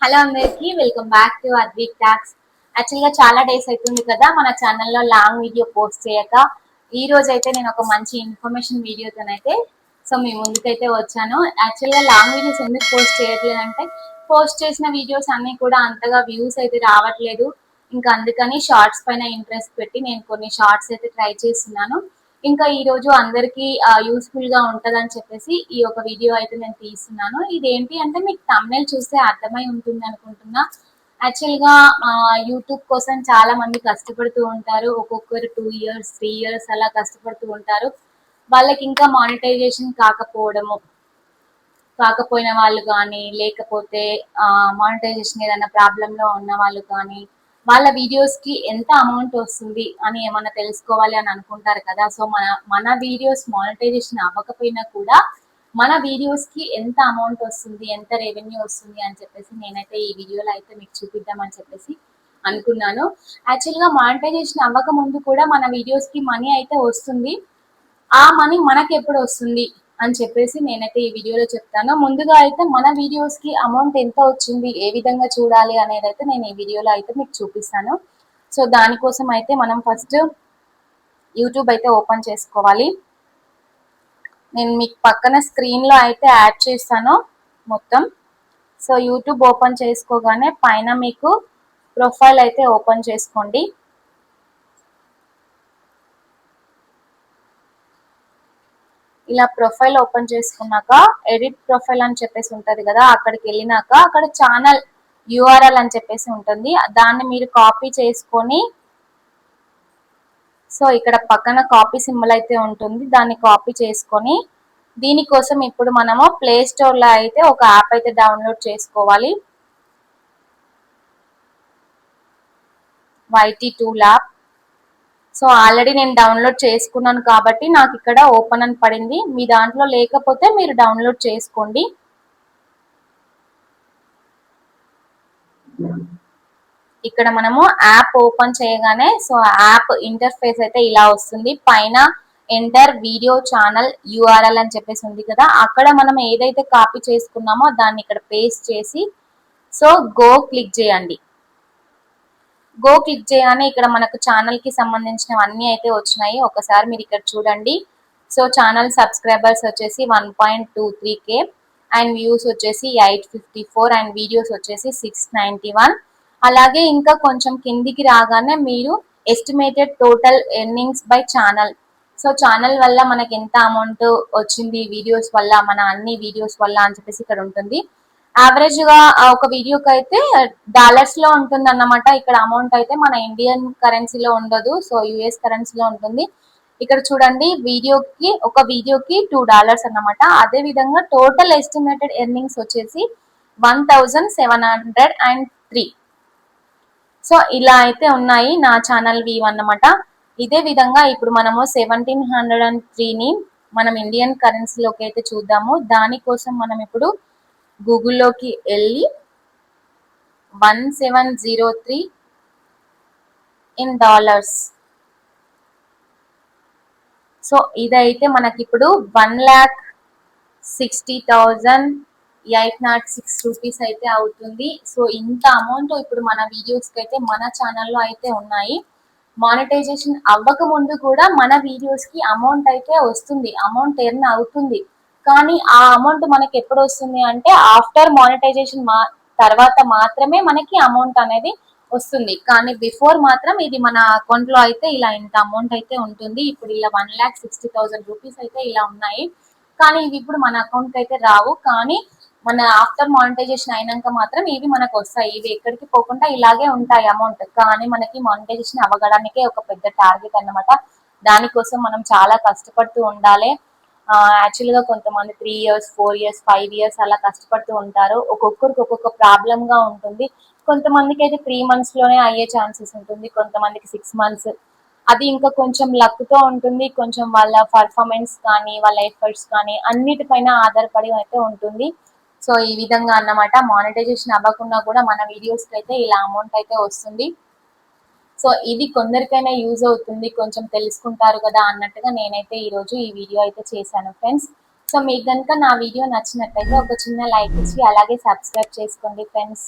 Hello అందరికి welcome back to Advik talks. Actual గా చాలా డేస్ అవుతుంది కదా మన ఛానల్లో లాంగ్ వీడియో పోస్ట్ చేయక. ఈ రోజు అయితే నేను ఒక మంచి ఇన్ఫర్మేషన్ వీడియోతోనైతే మీ ముందుకైతే వచ్చాను. యాక్చువల్ గా లాంగ్ వీడియోస్ ఎందుకు పోస్ట్ చేయట్లేదు అంటే పోస్ట్ చేసిన వీడియోస్ అన్ని కూడా అంతగా వ్యూస్ అయితే రావట్లేదు. ఇంకా అందుకని షార్ట్స్ పైన ఇంట్రెస్ట్ పెట్టి నేను కొన్ని షార్ట్స్ అయితే ట్రై చేస్తున్నాను. ఇంకా ఈ రోజు అందరికి యూస్ఫుల్ గా ఉంటదని చెప్పేసి ఈ ఒక వీడియో అయితే నేను తీస్తున్నాను. ఇదేంటి అంటే మీకు thumbnail చూస్తే అర్థమై ఉంటుంది అనుకుంటున్నా. యాక్చువల్ గా యూట్యూబ్ కోసం చాలా మంది కష్టపడుతూ ఉంటారు. ఒక్కొక్కరు 2 years 3 years అలా కష్టపడుతూ ఉంటారు. వాళ్ళకి ఇంకా మానిటైజేషన్ కాకపోయిన వాళ్ళు కానీ, లేకపోతే మానిటైజేషన్ ఏదైనా ప్రాబ్లమ్ లో ఉన్న వాళ్ళు కానీ, వాళ్ళ వీడియోస్ కి ఎంత అమౌంట్ వస్తుంది అని ఏమన్నా తెలుసుకోవాలి అని అనుకుంటారు కదా. సో మన వీడియోస్ మానిటైజేషన్ అవ్వకపోయినా కూడా మన వీడియోస్ కి ఎంత అమౌంట్ వస్తుంది, ఎంత రెవెన్యూ వస్తుంది అని చెప్పేసి నేనైతే ఈ వీడియోలో అయితే మీకు చూపిద్దామని చెప్పేసి అనుకున్నాను. యాక్చువల్ గా మానిటైజేషన్ అవ్వక ముందు కూడా మన వీడియోస్ కి మనీ అయితే వస్తుంది. ఆ మనీ మనకి ఎప్పుడు వస్తుంది అని చెప్పేసి నేనైతే ఈ వీడియోలో చెప్తాను. ముందుగా అయితే మన వీడియోస్ కి అమౌంట్ ఎంత వచ్చింది, ఏ విధంగా చూడాలి అనేది అయితే నేను ఈ వీడియోలో అయితే మీకు చూపిస్తాను. సో దానికోసం అయితే మనం ఫస్ట్ యూట్యూబ్ అయితే ఓపెన్ చేసుకోవాలి. నేను మీకు పక్కన స్క్రీన్ లో అయితే యాడ్ చేస్తాను మొత్తం. సో యూట్యూబ్ ఓపెన్ చేసుకోగానే పైన మీకు ప్రొఫైల్ అయితే ఓపెన్ చేసుకోండి. ఇలా ప్రొఫైల్ ఓపెన్ చేసుకున్నాక ఎడిట్ ప్రొఫైల్ అని చెప్పేసి ఉంటది కదా, అక్కడికి వెళ్ళినాక అక్కడ ఛానల్ యూఆర్ఎల్ అని చెప్పేసి ఉంటుంది. దాన్ని మీరు కాపీ చేసుకొని, సో ఇక్కడ పక్కన కాపీ సింబల్ అయితే ఉంటుంది, దాన్ని కాపీ చేసుకొని దీనికోసం ఇప్పుడు మనము ప్లే స్టోర్ లో అయితే ఒక యాప్ అయితే డౌన్లోడ్ చేసుకోవాలి. YT tool app. So already నేను డౌన్లోడ్ చేసుకున్నాను కాబట్టి నాకు ఇక్కడ ఓపెన్ అని పడింది. మీ దాంట్లో లేకపోతే మీరు డౌన్లోడ్ చేసుకోండి. ఇక్కడ మనము యాప్ ఓపెన్ చేయగానే సో యాప్ ఇంటర్ఫేస్ అయితే ఇలా వస్తుంది. పైన ఎంటర్ వీడియో ఛానల్ యూఆర్ఎల్ అని చెప్పేసి ఉంది కదా, అక్కడ మనం ఏదైతే కాపీ చేసుకున్నామో దాన్ని ఇక్కడ పేస్ట్ చేసి సో గో క్లిక్ చేయండి. గో క్లిక్ చేయగానే ఇక్కడ మనకు ఛానల్ కి సంబంధించినవన్నీ అయితే వచ్చినాయి. ఒకసారి మీరు ఇక్కడ చూడండి. సో ఛానల్ సబ్స్క్రైబర్స్ వచ్చేసి 1.23K అండ్ వ్యూస్ వచ్చేసి 854 అండ్ వీడియోస్ వచ్చేసి 691. అలాగే ఇంకా కొంచెం కిందికి రాగానే మీరు estimated total earnings by channel. So channel వల్ల మనకి ఎంత అమౌంట్ వచ్చింది వీడియోస్ వల్ల, మన అన్ని వీడియోస్ వల్ల అని చెప్పేసి ఇక్కడ ఉంటుంది. యావరేజ్ గా ఒక వీడియోకి అయితే డాలర్స్ లో ఉంటుంది అన్నమాట. ఇక్కడ అమౌంట్ అయితే మన ఇండియన్ కరెన్సీలో ఉండదు, సో యుఎస్ కరెన్సీలో ఉంటుంది. ఇక్కడ చూడండి, ఒక వీడియోకి $2 అన్నమాట. అదే విధంగా టోటల్ ఎస్టిమేటెడ్ ఎర్నింగ్స్ వచ్చేసి 1703. సో ఇలా అయితే ఉన్నాయి నా ఛానల్ వ్యూ అన్నమాట. ఇదే విధంగా ఇప్పుడు మనము 1703ని మనం ఇండియన్ కరెన్సీలోకి అయితే చూద్దాము. దానికోసం మనం ఇప్పుడు గూగుల్లోకి వెళ్ళి 1703 ఇన్ డాలర్స్. సో ఇదైతే మనకి ఇప్పుడు 1,60,806 రూపీస్ అయితే అవుతుంది. సో ఇంత అమౌంట్ ఇప్పుడు మన వీడియోస్ కి అయితే మన ఛానల్లో అయితే ఉన్నాయి. మానిటైజేషన్ అవ్వక ముందు కూడా మన వీడియోస్ కి అమౌంట్ అయితే వస్తుంది, అమౌంట్ ఎర్న్ అవుతుంది. కానీ ఆ అమౌంట్ మనకి ఎప్పుడు వస్తుంది అంటే ఆఫ్టర్ మానిటైజేషన్ తర్వాత మాత్రమే మనకి అమౌంట్ అనేది వస్తుంది. కానీ బిఫోర్ మాత్రం ఇది మన అకౌంట్ లో అయితే ఇలా ఇంత అమౌంట్ అయితే ఉంటుంది. ఇప్పుడు ఇలా 1,60,000 రూపీస్ అయితే ఇలా ఉన్నాయి. కానీ ఇవి ఇప్పుడు మన అకౌంట్ కి అయితే రావు. కానీ మన ఆఫ్టర్ మానిటైజేషన్ అయినాక మాత్రం ఇవి మనకు వస్తాయి. ఇవి ఎక్కడికి పోకుండా ఇలాగే ఉంటాయి అమౌంట్. కానీ మనకి మానిటైజేషన్ అవ్వడానికే ఒక పెద్ద టార్గెట్ అన్నమాట. దానికోసం మనం చాలా కష్టపడుతూ ఉండాలి. యాక్చువల్ గా కొంతమంది 3 years 4 years 5 years అలా కష్టపడుతూ ఉంటారు. ఒక్కొక్కరికి ఒక్కొక్క ప్రాబ్లమ్ గా ఉంటుంది. కొంతమందికి అయితే 3 months లోనే అయ్యే ఛాన్సెస్ ఉంటుంది, కొంతమందికి 6 months. అది ఇంకా కొంచెం లక్ తో ఉంటుంది, కొంచెం వాళ్ళ పర్ఫార్మెన్స్ కానీ వాళ్ళ ఎఫర్ట్స్ కానీ అన్నిటిపైన ఆధారపడి అయితే ఉంటుంది. సో ఈ విధంగా అన్నమాట మానిటైజేషన్ అవ్వకుండా కూడా మన వీడియోస్ కి అయితే ఇలా అమౌంట్ అయితే వస్తుంది. సో ఇది కొందరికైనా యూజ్ అవుతుంది, కొంచెం తెలుసుకుంటారు కదా అన్నట్టుగా నేనైతే ఈరోజు ఈ వీడియో అయితే చేశాను ఫ్రెండ్స్. సో మీకు కనుక నా వీడియో నచ్చినట్లయితే ఒక చిన్న లైక్ ఇచ్చి అలాగే సబ్స్క్రైబ్ చేసుకోండి ఫ్రెండ్స్.